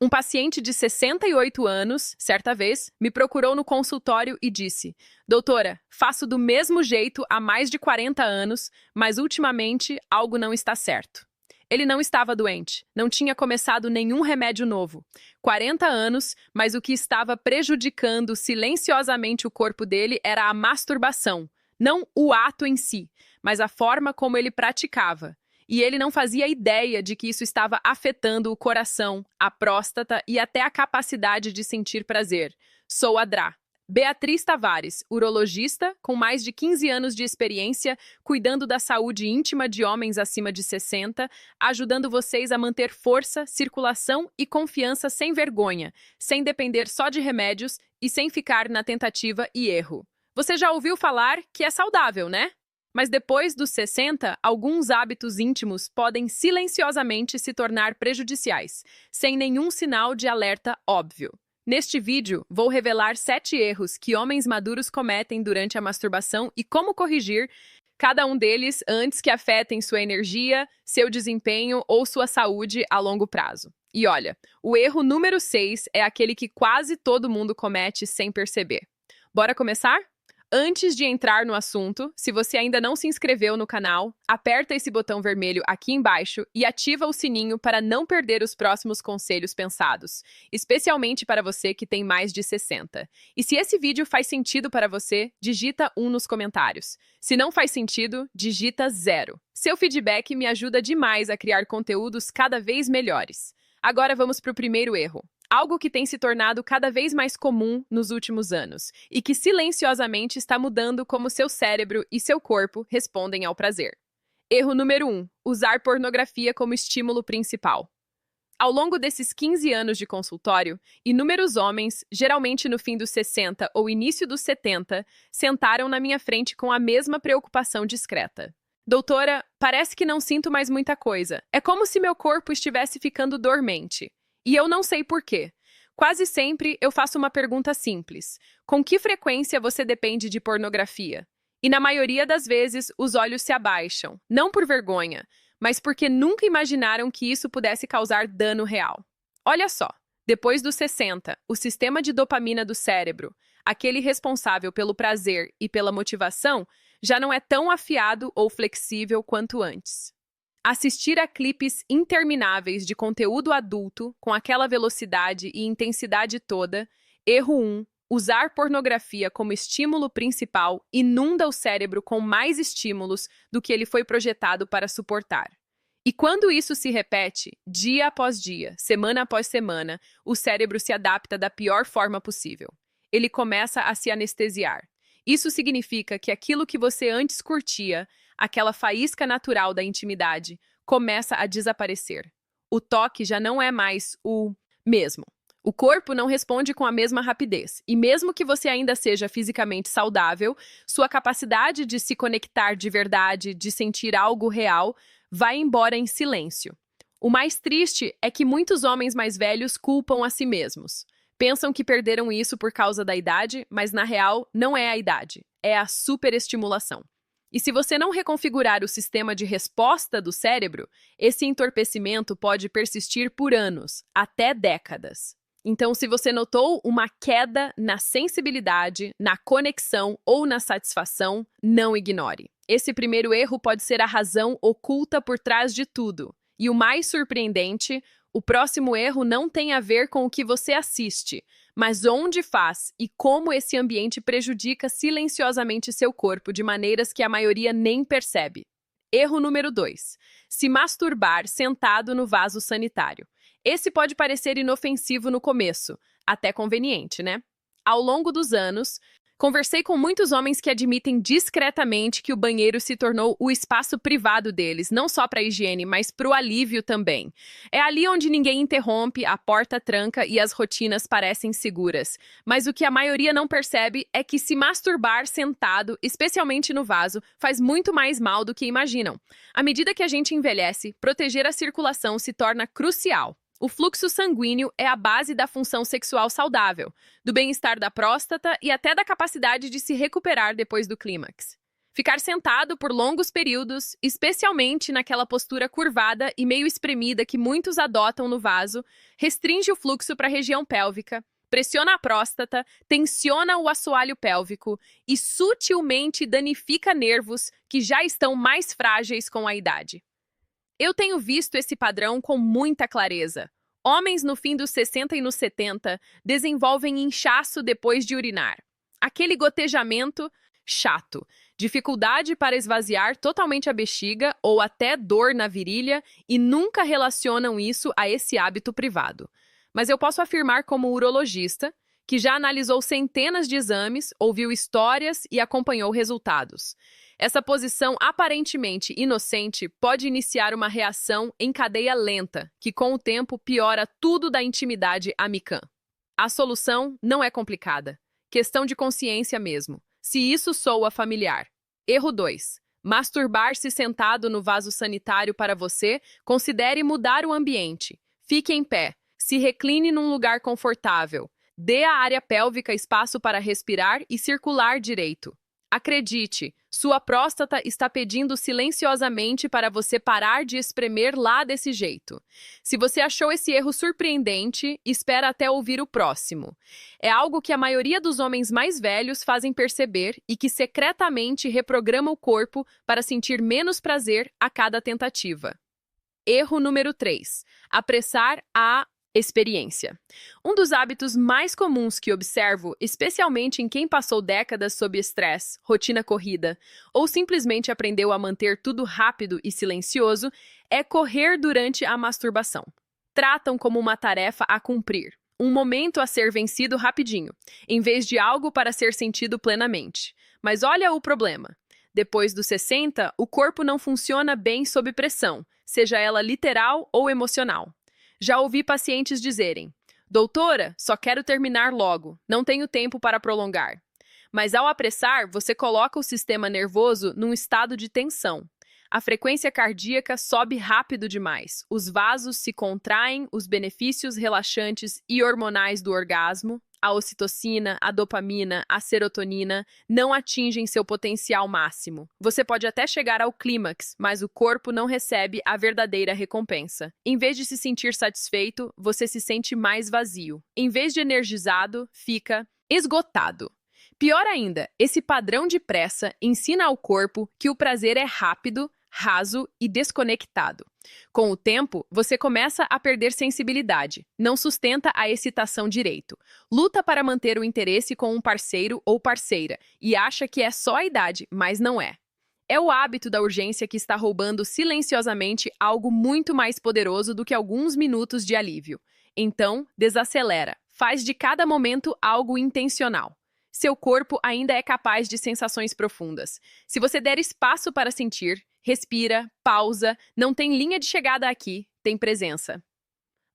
Um paciente de 68 anos, certa vez, me procurou no consultório e disse: Doutora, faço do mesmo jeito há mais de 40 anos, mas ultimamente algo não está certo. Ele não estava doente, não tinha começado nenhum remédio novo. 40 anos, mas o que estava prejudicando silenciosamente o corpo dele era a masturbação. Não o ato em si, mas a forma como ele praticava. E ele não fazia ideia de que isso estava afetando o coração, a próstata e até a capacidade de sentir prazer. Sou a Drá. Beatriz Tavares, urologista com mais de 15 anos de experiência, cuidando da saúde íntima de homens acima de 60, ajudando vocês a manter força, circulação e confiança sem vergonha, sem depender só de remédios e sem ficar na tentativa e erro. Você já ouviu falar que é saudável, né? Mas depois dos 60, alguns hábitos íntimos podem silenciosamente se tornar prejudiciais, sem nenhum sinal de alerta óbvio. Neste vídeo, vou revelar 7 erros que homens maduros cometem durante a masturbação e como corrigir cada um deles antes que afetem sua energia, seu desempenho ou sua saúde a longo prazo. E olha, o erro número 6 é aquele que quase todo mundo comete sem perceber. Bora começar? Antes de entrar no assunto, se você ainda não se inscreveu no canal, aperta esse botão vermelho aqui embaixo e ativa o sininho para não perder os próximos conselhos pensados, especialmente para você que tem mais de 60. E se esse vídeo faz sentido para você, digita 1 nos comentários. Se não faz sentido, digita 0. Seu feedback me ajuda demais a criar conteúdos cada vez melhores. Agora vamos para o primeiro erro. Algo que tem se tornado cada vez mais comum nos últimos anos e que silenciosamente está mudando como seu cérebro e seu corpo respondem ao prazer. Erro número 1. Usar pornografia como estímulo principal. Ao longo desses 15 anos de consultório, inúmeros homens, geralmente no fim dos 60 ou início dos 70, sentaram na minha frente com a mesma preocupação discreta. Doutora, parece que não sinto mais muita coisa. É como se meu corpo estivesse ficando dormente. E eu não sei por quê. Quase sempre eu faço uma pergunta simples. Com que frequência você depende de pornografia? E na maioria das vezes, os olhos se abaixam. Não por vergonha, mas porque nunca imaginaram que isso pudesse causar dano real. Olha só, depois dos 60, o sistema de dopamina do cérebro, aquele responsável pelo prazer e pela motivação, já não é tão afiado ou flexível quanto antes. Assistir a clipes intermináveis de conteúdo adulto, com aquela velocidade e intensidade toda, erro 1, usar pornografia como estímulo principal inunda o cérebro com mais estímulos do que ele foi projetado para suportar. E quando isso se repete, dia após dia, semana após semana, o cérebro se adapta da pior forma possível. Ele começa a se anestesiar. Isso significa que aquilo que você antes curtia, aquela faísca natural da intimidade, começa a desaparecer. O toque já não é mais o mesmo. O corpo não responde com a mesma rapidez. E mesmo que você ainda seja fisicamente saudável, sua capacidade de se conectar de verdade, de sentir algo real, vai embora em silêncio. O mais triste é que muitos homens mais velhos culpam a si mesmos. Pensam que perderam isso por causa da idade, mas na real não é a idade, é a superestimulação. E se você não reconfigurar o sistema de resposta do cérebro, esse entorpecimento pode persistir por anos, até décadas. Então, se você notou uma queda na sensibilidade, na conexão ou na satisfação, não ignore. Esse primeiro erro pode ser a razão oculta por trás de tudo. E o mais surpreendente, o próximo erro não tem a ver com o que você assiste, mas onde faz e como esse ambiente prejudica silenciosamente seu corpo de maneiras que a maioria nem percebe. Erro número 2. Se masturbar sentado no vaso sanitário. Esse pode parecer inofensivo no começo, até conveniente, né? Ao longo dos anos, conversei com muitos homens que admitem discretamente que o banheiro se tornou o espaço privado deles, não só para a higiene, mas para o alívio também. É ali onde ninguém interrompe, a porta tranca e as rotinas parecem seguras. Mas o que a maioria não percebe é que se masturbar sentado, especialmente no vaso, faz muito mais mal do que imaginam. À medida que a gente envelhece, proteger a circulação se torna crucial. O fluxo sanguíneo é a base da função sexual saudável, do bem-estar da próstata e até da capacidade de se recuperar depois do clímax. Ficar sentado por longos períodos, especialmente naquela postura curvada e meio espremida que muitos adotam no vaso, restringe o fluxo para a região pélvica, pressiona a próstata, tensiona o assoalho pélvico e sutilmente danifica nervos que já estão mais frágeis com a idade. Eu tenho visto esse padrão com muita clareza. Homens no fim dos 60 e nos 70 desenvolvem inchaço depois de urinar. Aquele gotejamento chato, dificuldade para esvaziar totalmente a bexiga ou até dor na virilha e nunca relacionam isso a esse hábito privado. Mas eu posso afirmar como urologista, que já analisou centenas de exames, ouviu histórias e acompanhou resultados. Essa posição aparentemente inocente pode iniciar uma reação em cadeia lenta, que com o tempo piora tudo da intimidade amicã. A solução não é complicada. Questão de consciência mesmo. Se isso soa familiar. Erro 2. Masturbar-se sentado no vaso sanitário para você, considere mudar o ambiente. Fique em pé. Se recline num lugar confortável. Dê à área pélvica espaço para respirar e circular direito. Acredite, sua próstata está pedindo silenciosamente para você parar de espremer lá desse jeito. Se você achou esse erro surpreendente, espera até ouvir o próximo. É algo que a maioria dos homens mais velhos fazem perceber e que secretamente reprograma o corpo para sentir menos prazer a cada tentativa. Erro número 3. Apressar a experiência. Um dos hábitos mais comuns que observo, especialmente em quem passou décadas sob estresse, rotina corrida, ou simplesmente aprendeu a manter tudo rápido e silencioso, é correr durante a masturbação. Tratam como uma tarefa a cumprir, um momento a ser vencido rapidinho, em vez de algo para ser sentido plenamente. Mas olha o problema. Depois dos 60, o corpo não funciona bem sob pressão, seja ela literal ou emocional. Já ouvi pacientes dizerem: doutora, só quero terminar logo, não tenho tempo para prolongar. Mas ao apressar, você coloca o sistema nervoso num estado de tensão. A frequência cardíaca sobe rápido demais, os vasos se contraem, os benefícios relaxantes e hormonais do orgasmo, a ocitocina, a dopamina, a serotonina, não atingem seu potencial máximo. Você pode até chegar ao clímax, mas o corpo não recebe a verdadeira recompensa. Em vez de se sentir satisfeito, você se sente mais vazio. Em vez de energizado, fica esgotado. Pior ainda, esse padrão de pressa ensina ao corpo que o prazer é rápido, raso e desconectado. Com o tempo, você começa a perder sensibilidade, não sustenta a excitação direito, luta para manter o interesse com um parceiro ou parceira e acha que é só a idade, mas não é. É o hábito da urgência que está roubando silenciosamente algo muito mais poderoso do que alguns minutos de alívio. Então, desacelera, faz de cada momento algo intencional. Seu corpo ainda é capaz de sensações profundas. Se você der espaço para sentir, respira, pausa, não tem linha de chegada aqui, tem presença.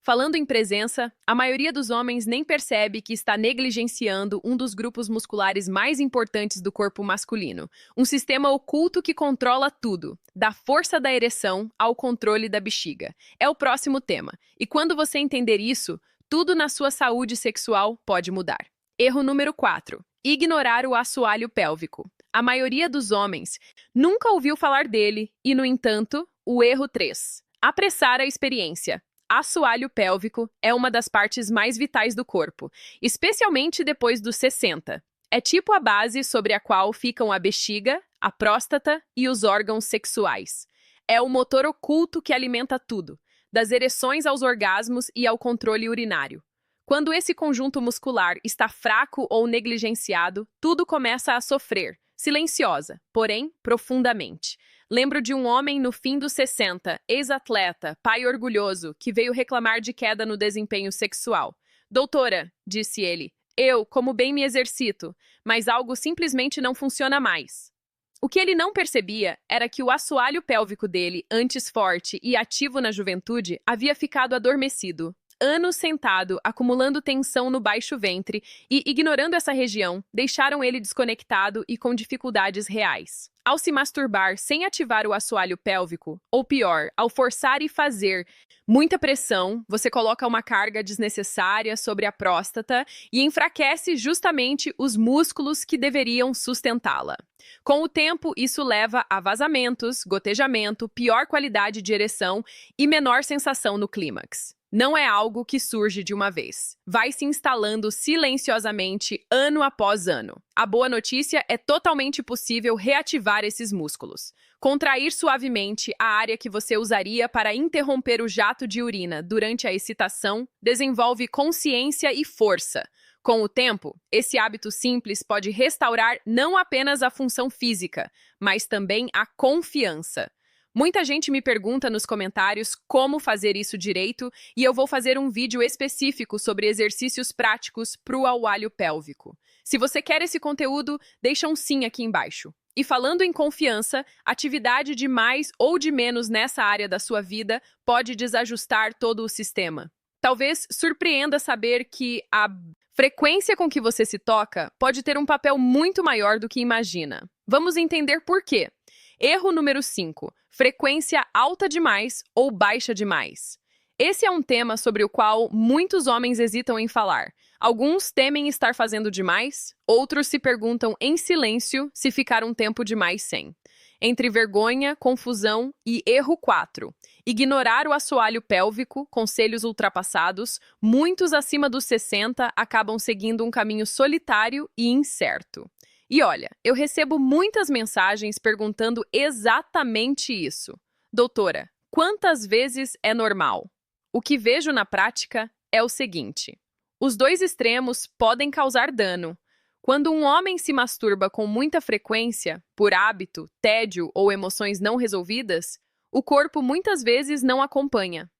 Falando em presença, a maioria dos homens nem percebe que está negligenciando um dos grupos musculares mais importantes do corpo masculino, um sistema oculto que controla tudo, da força da ereção ao controle da bexiga. É o próximo tema, e quando você entender isso, tudo na sua saúde sexual pode mudar. Erro número 4. Ignorar o assoalho pélvico. A maioria dos homens nunca ouviu falar dele e, no entanto, o erro 3. Apressar a experiência. Assoalho pélvico é uma das partes mais vitais do corpo, especialmente depois dos 60. É tipo a base sobre a qual ficam a bexiga, a próstata e os órgãos sexuais. É o motor oculto que alimenta tudo, das ereções aos orgasmos e ao controle urinário. Quando esse conjunto muscular está fraco ou negligenciado, tudo começa a sofrer, silenciosa, porém profundamente. Lembro de um homem no fim dos 60, ex-atleta, pai orgulhoso, que veio reclamar de queda no desempenho sexual. Doutora, disse ele, eu, como bem me exercito, mas algo simplesmente não funciona mais. O que ele não percebia era que o assoalho pélvico dele, antes forte e ativo na juventude, havia ficado adormecido. anos sentado, acumulando tensão no baixo ventre e ignorando essa região, deixaram ele desconectado e com dificuldades reais. Ao se masturbar sem ativar o assoalho pélvico, ou pior, ao forçar e fazer muita pressão, você coloca uma carga desnecessária sobre a próstata e enfraquece justamente os músculos que deveriam sustentá-la. Com o tempo, isso leva a vazamentos, gotejamento, pior qualidade de ereção e menor sensação no clímax. Não é algo que surge de uma vez. Vai se instalando silenciosamente ano após ano. A boa notícia é totalmente possível reativar esses músculos. Contrair suavemente a área que você usaria para interromper o jato de urina durante a excitação desenvolve consciência e força. Com o tempo, esse hábito simples pode restaurar não apenas a função física, mas também a confiança. Muita gente me pergunta nos comentários como fazer isso direito e eu vou fazer um vídeo específico sobre exercícios práticos para o assoalho pélvico. Se você quer esse conteúdo, deixa um sim aqui embaixo. E falando em confiança, atividade de mais ou de menos nessa área da sua vida pode desajustar todo o sistema. Talvez surpreenda saber que a frequência com que você se toca pode ter um papel muito maior do que imagina. Vamos entender por quê. Erro número 5. Frequência alta demais ou baixa demais. Esse é um tema sobre o qual muitos homens hesitam em falar. Alguns temem estar fazendo demais, outros se perguntam em silêncio se ficar um tempo demais sem. Entre vergonha, confusão e erro 4. Ignorar o assoalho pélvico, conselhos ultrapassados, muitos acima dos 60 acabam seguindo um caminho solitário e incerto. E olha, eu recebo muitas mensagens perguntando exatamente isso. Doutora, quantas vezes é normal? O que vejo na prática é o seguinte: os dois extremos podem causar dano. Quando um homem se masturba com muita frequência, por hábito, tédio ou emoções não resolvidas, o corpo muitas vezes não acompanha.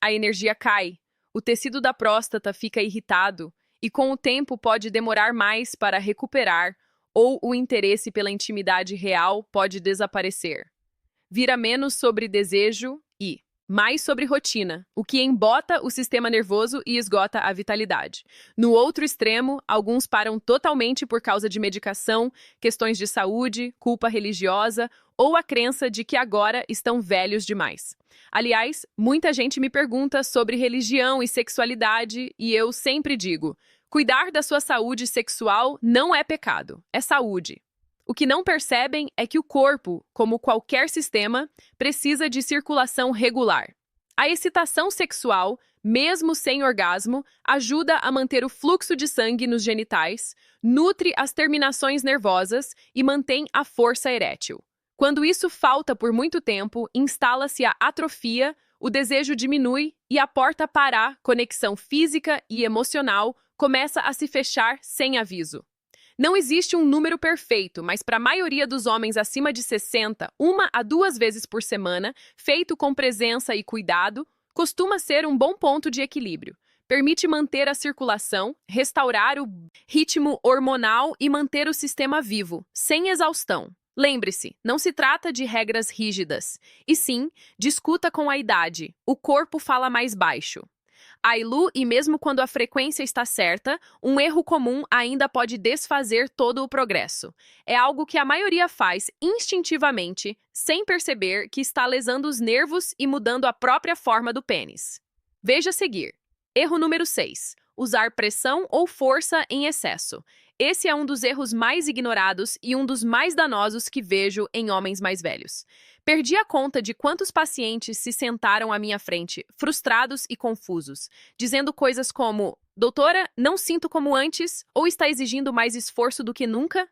A energia cai, o tecido da próstata fica irritado e com o tempo pode demorar mais para recuperar ou o interesse pela intimidade real pode desaparecer. Vira menos sobre desejo e mais sobre rotina, o que embota o sistema nervoso e esgota a vitalidade. No outro extremo, alguns param totalmente por causa de medicação, questões de saúde, culpa religiosa ou a crença de que agora estão velhos demais. Aliás, muita gente me pergunta sobre religião e sexualidade e eu sempre digo: cuidar da sua saúde sexual não é pecado, é saúde. O que não percebem é que o corpo, como qualquer sistema, precisa de circulação regular. A excitação sexual, mesmo sem orgasmo, ajuda a manter o fluxo de sangue nos genitais, nutre as terminações nervosas e mantém a força erétil. Quando isso falta por muito tempo, instala-se a atrofia, o desejo diminui e a porta para a conexão física e emocional começa a se fechar sem aviso. Não existe um número perfeito, mas para a maioria dos homens acima de 60, 1 a 2 vezes por semana, feito com presença e cuidado, costuma ser um bom ponto de equilíbrio. Permite manter a circulação, restaurar o ritmo hormonal e manter o sistema vivo, sem exaustão. Lembre-se, não se trata de regras rígidas, e sim, discuta com a idade. O corpo fala mais baixo. Ailu, e mesmo quando a frequência está certa, um erro comum ainda pode desfazer todo o progresso. É algo que a maioria faz instintivamente, sem perceber que está lesando os nervos e mudando a própria forma do pênis. Veja a seguir. Erro número 6. Usar pressão ou força em excesso. Esse é um dos erros mais ignorados e um dos mais danosos que vejo em homens mais velhos. Perdi a conta de quantos pacientes se sentaram à minha frente, frustrados e confusos, dizendo coisas como: doutora, não sinto como antes, ou está exigindo mais esforço do que nunca?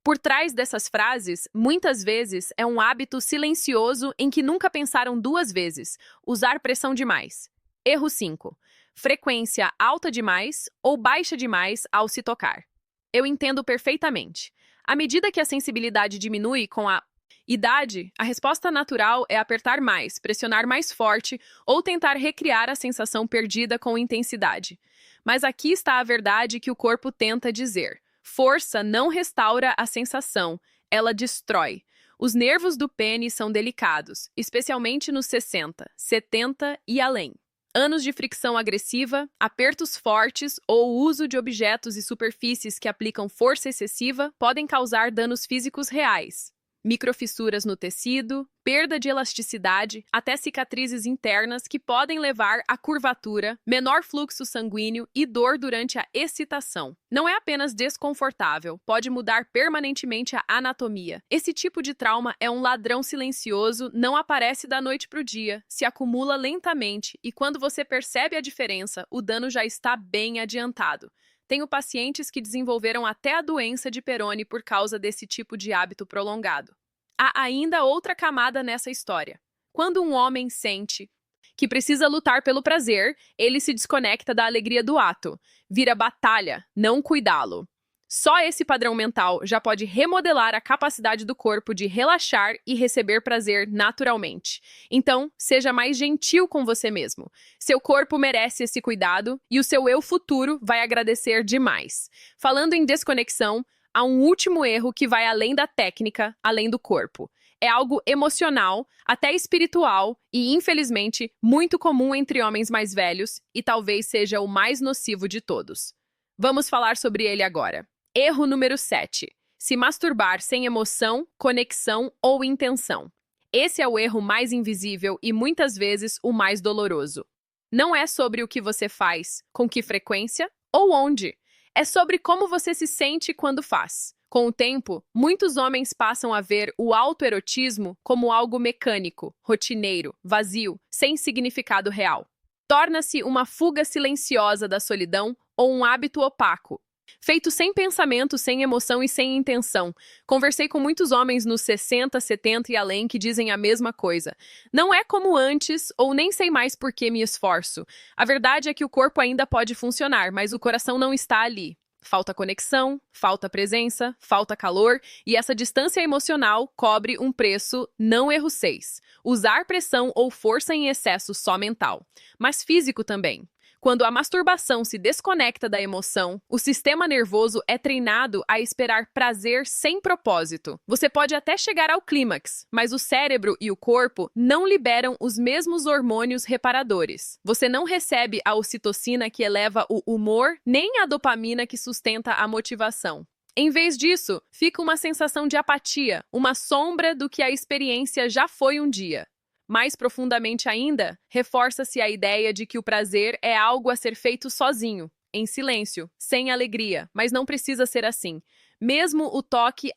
Por trás dessas frases, muitas vezes é um hábito silencioso em que nunca pensaram 2 vezes: usar pressão demais. Erro 5. Frequência alta demais ou baixa demais ao se tocar. Eu entendo perfeitamente. À medida que a sensibilidade diminui com a idade, a resposta natural é apertar mais, pressionar mais forte ou tentar recriar a sensação perdida com intensidade. Mas aqui está a verdade que o corpo tenta dizer. Força não restaura a sensação, ela destrói. Os nervos do pênis são delicados, especialmente nos 60, 70 e além. Anos de fricção agressiva, apertos fortes ou o uso de objetos e superfícies que aplicam força excessiva podem causar danos físicos reais. Microfissuras no tecido, perda de elasticidade, até cicatrizes internas que podem levar a curvatura, menor fluxo sanguíneo e dor durante a excitação. Não é apenas desconfortável, pode mudar permanentemente a anatomia. Esse tipo de trauma é um ladrão silencioso, não aparece da noite para o dia, se acumula lentamente e quando você percebe a diferença, o dano já está bem adiantado. Tenho pacientes que desenvolveram até a doença de Peyronie por causa desse tipo de hábito prolongado. Há ainda outra camada nessa história. Quando um homem sente que precisa lutar pelo prazer, ele se desconecta da alegria do ato. Vira batalha, não cuidá-lo. Só esse padrão mental já pode remodelar a capacidade do corpo de relaxar e receber prazer naturalmente. Então, seja mais gentil com você mesmo. Seu corpo merece esse cuidado e o seu eu futuro vai agradecer demais. Falando em desconexão, há um último erro que vai além da técnica, além do corpo. É algo emocional, até espiritual e, infelizmente, muito comum entre homens mais velhos e talvez seja o mais nocivo de todos. Vamos falar sobre ele agora. Erro número 7. Se masturbar sem emoção, conexão ou intenção. Esse é o erro mais invisível e muitas vezes o mais doloroso. Não é sobre o que você faz, com que frequência ou onde. É sobre como você se sente quando faz. Com o tempo, muitos homens passam a ver o autoerotismo como algo mecânico, rotineiro, vazio, sem significado real. Torna-se uma fuga silenciosa da solidão ou um hábito opaco, feito sem pensamento, sem emoção e sem intenção. Conversei com muitos homens nos 60, 70 e além que dizem a mesma coisa. Não é como antes, ou nem sei mais por que me esforço. A verdade é que o corpo ainda pode funcionar, mas o coração não está ali. Falta conexão, falta presença, falta calor, e essa distância emocional cobre um preço, não erro 6. Usar pressão ou força em excesso só mental, mas físico também. Quando a masturbação se desconecta da emoção, o sistema nervoso é treinado a esperar prazer sem propósito. Você pode até chegar ao clímax, mas o cérebro e o corpo não liberam os mesmos hormônios reparadores. Você não recebe a ocitocina que eleva o humor, nem a dopamina que sustenta a motivação. Em vez disso, fica uma sensação de apatia, uma sombra do que a experiência já foi um dia. Mais profundamente ainda, reforça-se a ideia de que o prazer é algo a ser feito sozinho, em silêncio, sem alegria, mas não precisa ser assim. Mesmo o toque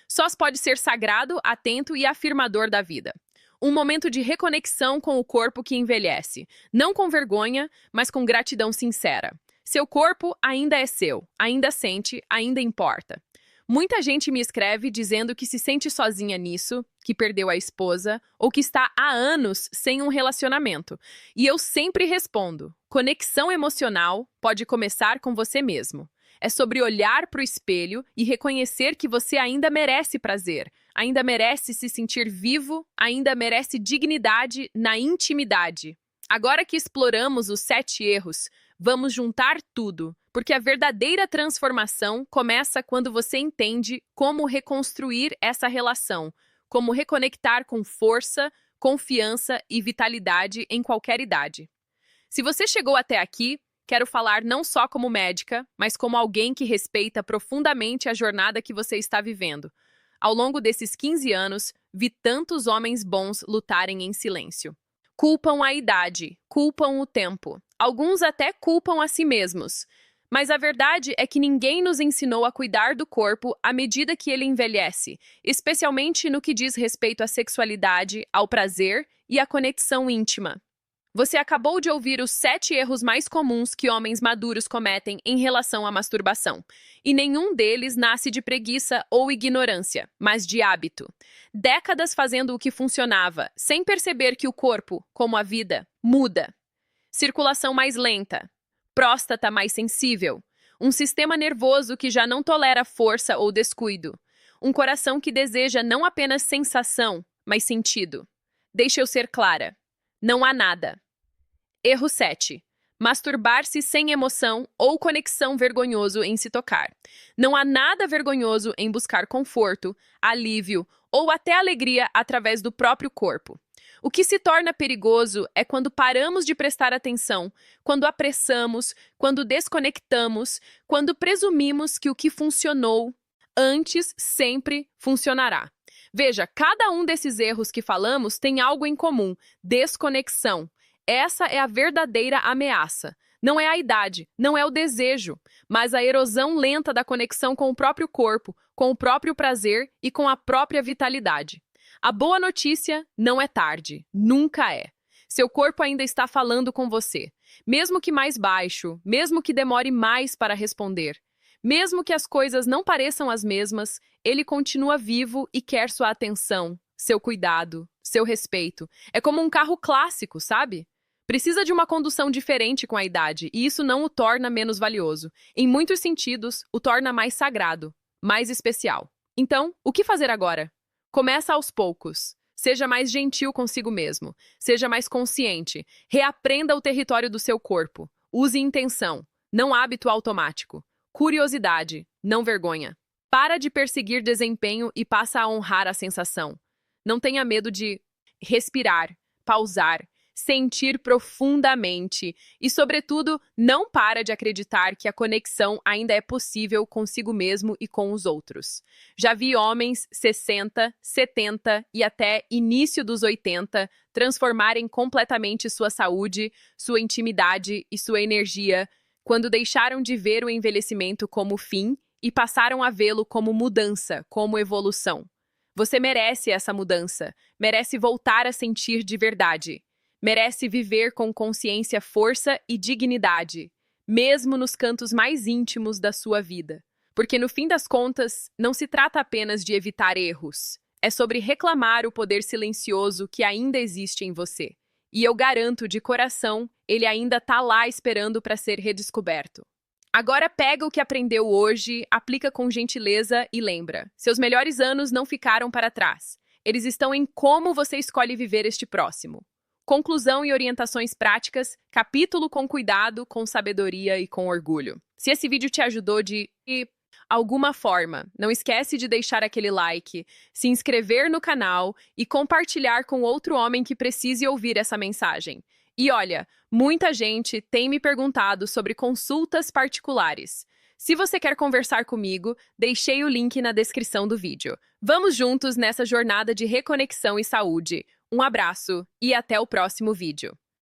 só pode ser sagrado, atento e afirmador da vida. Um momento de reconexão com o corpo que envelhece, não com vergonha, mas com gratidão sincera. Seu corpo ainda é seu, ainda sente, ainda importa. Muita gente me escreve dizendo que se sente sozinha nisso, que perdeu a esposa ou que está há anos sem um relacionamento. E eu sempre respondo: conexão emocional pode começar com você mesmo. É sobre olhar para o espelho e reconhecer que você ainda merece prazer, ainda merece se sentir vivo, ainda merece dignidade na intimidade. Agora que exploramos os 7 erros, vamos juntar tudo, porque a verdadeira transformação começa quando você entende como reconstruir essa relação, como reconectar com força, confiança e vitalidade em qualquer idade. Se você chegou até aqui, quero falar não só como médica, mas como alguém que respeita profundamente a jornada que você está vivendo. Ao longo desses 15 anos, vi tantos homens bons lutarem em silêncio. Culpam a idade, culpam o tempo. Alguns até culpam a si mesmos. Mas a verdade é que ninguém nos ensinou a cuidar do corpo à medida que ele envelhece, especialmente no que diz respeito à sexualidade, ao prazer e à conexão íntima. Você acabou de ouvir os 7 erros mais comuns que homens maduros cometem em relação à masturbação. E nenhum deles nasce de preguiça ou ignorância, mas de hábito. Décadas fazendo o que funcionava, sem perceber que o corpo, como a vida, muda. Circulação mais lenta, próstata mais sensível, um sistema nervoso que já não tolera força ou descuido, um coração que deseja não apenas sensação, mas sentido. Deixa eu ser clara. Não há nada. Erro 7. Masturbar-se sem emoção ou conexão vergonhoso em se tocar. Não há nada vergonhoso em buscar conforto, alívio ou até alegria através do próprio corpo. O que se torna perigoso é quando paramos de prestar atenção, quando apressamos, quando desconectamos, quando presumimos que o que funcionou antes sempre funcionará. Veja, cada um desses erros que falamos tem algo em comum: desconexão. Essa é a verdadeira ameaça. Não é a idade, não é o desejo, mas a erosão lenta da conexão com o próprio corpo, com o próprio prazer e com a própria vitalidade. A boa notícia: não é tarde, nunca é. Seu corpo ainda está falando com você, mesmo que mais baixo, mesmo que demore mais para responder. Mesmo que as coisas não pareçam as mesmas, ele continua vivo e quer sua atenção, seu cuidado, seu respeito. É como um carro clássico, sabe? Precisa de uma condução diferente com a idade, e isso não o torna menos valioso. Em muitos sentidos, o torna mais sagrado, mais especial. Então, o que fazer agora? Começa aos poucos. Seja mais gentil consigo mesmo. Seja mais consciente. Reaprenda o território do seu corpo. Use intenção, não hábito automático. Curiosidade, não vergonha. Para de perseguir desempenho e passa a honrar a sensação. Não tenha medo de respirar, pausar, sentir profundamente e, sobretudo, não para de acreditar que a conexão ainda é possível consigo mesmo e com os outros. Já vi homens 60, 70 e até início dos 80 transformarem completamente sua saúde, sua intimidade e sua energia quando deixaram de ver o envelhecimento como fim e passaram a vê-lo como mudança, como evolução. Você merece essa mudança, merece voltar a sentir de verdade. Merece viver com consciência, força e dignidade, mesmo nos cantos mais íntimos da sua vida. Porque, no fim das contas, não se trata apenas de evitar erros. É sobre reclamar o poder silencioso que ainda existe em você. E eu garanto de coração, ele ainda está lá esperando para ser redescoberto. Agora pega o que aprendeu hoje, aplica com gentileza e lembra: seus melhores anos não ficaram para trás. Eles estão em como você escolhe viver este próximo. Conclusão e orientações práticas, capítulo com cuidado, com sabedoria e com orgulho. Se esse vídeo te ajudou de alguma forma, não esquece de deixar aquele like, se inscrever no canal e compartilhar com outro homem que precise ouvir essa mensagem. E olha, muita gente tem me perguntado sobre consultas particulares. Se você quer conversar comigo, deixei o link na descrição do vídeo. Vamos juntos nessa jornada de reconexão e saúde. Um abraço e até o próximo vídeo.